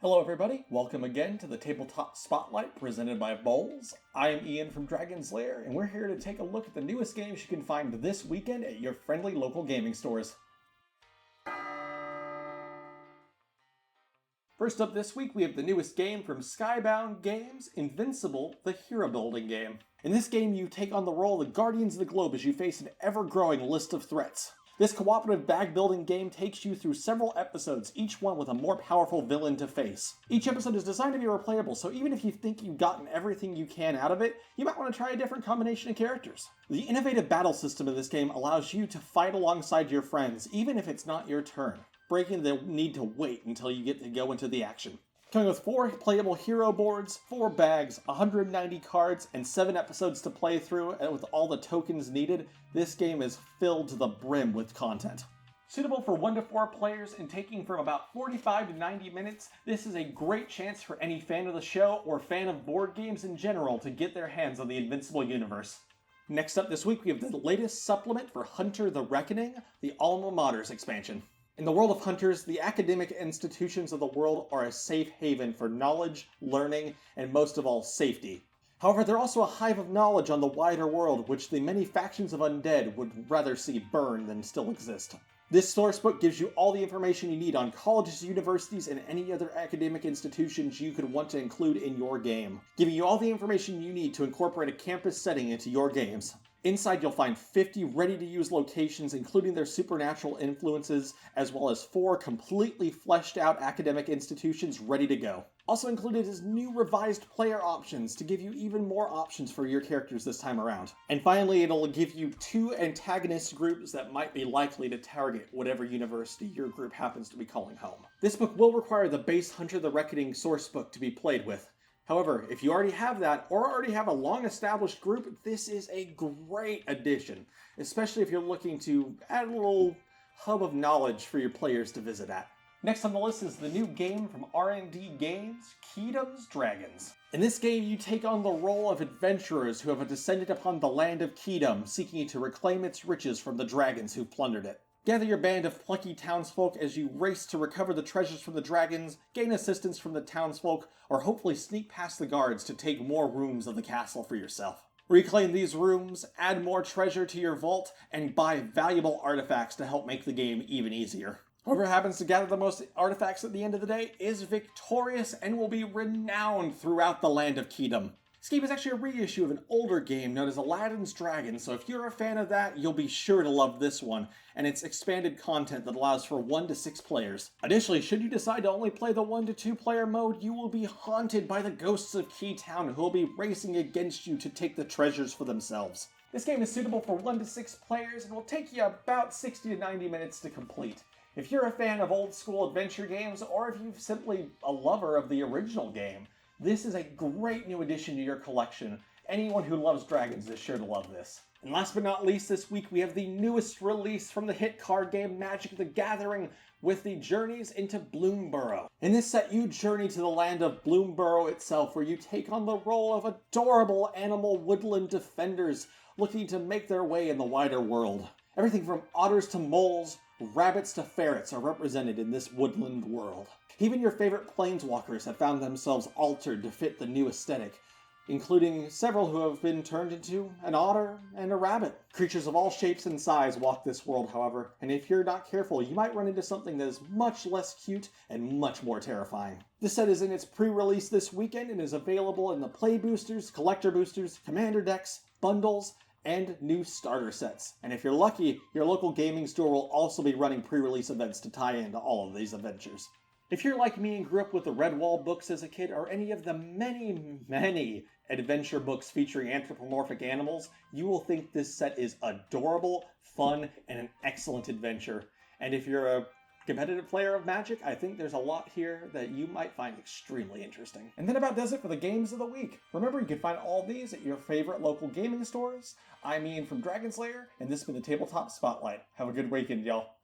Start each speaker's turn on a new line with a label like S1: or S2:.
S1: Hello everybody, welcome again to the Tabletop Spotlight presented by BoLS. I am Ian from Dragon's Lair, and we're here to take a look at the newest games you can find this weekend at your friendly local gaming stores. First up this week, we have the newest game from Skybound Games, Invincible, the hero building game. In this game, you take on the role of the Guardians of the Globe as you face an ever-growing list of threats. This cooperative bag-building game takes you through several episodes, each one with a more powerful villain to face. Each episode is designed to be replayable, so even if you think you've gotten everything you can out of it, you might want to try a different combination of characters. The innovative battle system in this game allows you to fight alongside your friends, even if it's not your turn, breaking the need to wait until you get to go into the action. Coming with 4 playable hero boards, 4 bags, 190 cards, and 7 episodes to play through, and with all the tokens needed, this game is filled to the brim with content. Suitable for 1 to 4 players and taking from about 45 to 90 minutes, this is a great chance for any fan of the show or fan of board games in general to get their hands on the Invincible universe. Next up this week, we have the latest supplement for Hunter the Reckoning, the Alma Maters expansion. In the world of hunters, the academic institutions of the world are a safe haven for knowledge, learning, and most of all, safety. However, they're also a hive of knowledge on the wider world, which the many factions of undead would rather see burn than still exist. This sourcebook gives you all the information you need on colleges, universities, and any other academic institutions you could want to include in your game, giving you all the information you need to incorporate a campus setting into your games. Inside, you'll find 50 ready-to-use locations, including their supernatural influences, as well as 4 completely fleshed-out academic institutions ready to go. Also included is new revised player options to give you even more options for your characters this time around. And finally, it'll give you 2 antagonist groups that might be likely to target whatever university your group happens to be calling home. This book will require the base Hunter the Reckoning sourcebook to be played with. However, if you already have that, or already have a long-established group, this is a great addition, especially if you're looking to add a little hub of knowledge for your players to visit at. Next on the list is the new game from R&D Games, Kedum's Dragons. In this game, you take on the role of adventurers who have descended upon the land of Kedum, seeking to reclaim its riches from the dragons who plundered it. Gather your band of plucky townsfolk as you race to recover the treasures from the dragons, gain assistance from the townsfolk, or hopefully sneak past the guards to take more rooms of the castle for yourself. Reclaim these rooms, add more treasure to your vault, and buy valuable artifacts to help make the game even easier. Whoever happens to gather the most artifacts at the end of the day is victorious and will be renowned throughout the land of Kedum. This game is actually a reissue of an older game known as Aladdin's Dragon, so if you're a fan of that, you'll be sure to love this one, and its expanded content that allows for 1 to 6 players. Additionally, should you decide to only play the 1 to 2 player mode, you will be haunted by the ghosts of Keytown who will be racing against you to take the treasures for themselves. This game is suitable for 1 to 6 players and will take you about 60 to 90 minutes to complete. If you're a fan of old school adventure games, or if you're simply a lover of the original game, this is a great new addition to your collection. Anyone who loves dragons is sure to love this. And last but not least, this week we have the newest release from the hit card game Magic the Gathering with the Journeys into Bloomborough. In this set, you journey to the land of Bloomborough itself, where you take on the role of adorable animal woodland defenders looking to make their way in the wider world. Everything from otters to moles, rabbits to ferrets are represented in this woodland world. Even your favorite planeswalkers have found themselves altered to fit the new aesthetic, including several who have been turned into an otter and a rabbit. Creatures of all shapes and size walk this world, however, and if you're not careful, you might run into something that is much less cute and much more terrifying. This set is in its pre-release this weekend and is available in the Play Boosters, Collector Boosters, Commander Decks, Bundles, and new starter sets. And if you're lucky, your local gaming store will also be running pre-release events to tie into all of these adventures. If you're like me and grew up with the Redwall books as a kid, or any of the many adventure books featuring anthropomorphic animals, you will think this set is adorable, fun, and an excellent adventure. And if you're a competitive player of Magic, I think there's a lot here that you might find extremely interesting. And that about does it for the games of the week. Remember, you can find all these at your favorite local gaming stores. I'm Ian from Dragon's Lair, and this has been the Tabletop Spotlight. Have a good weekend, y'all.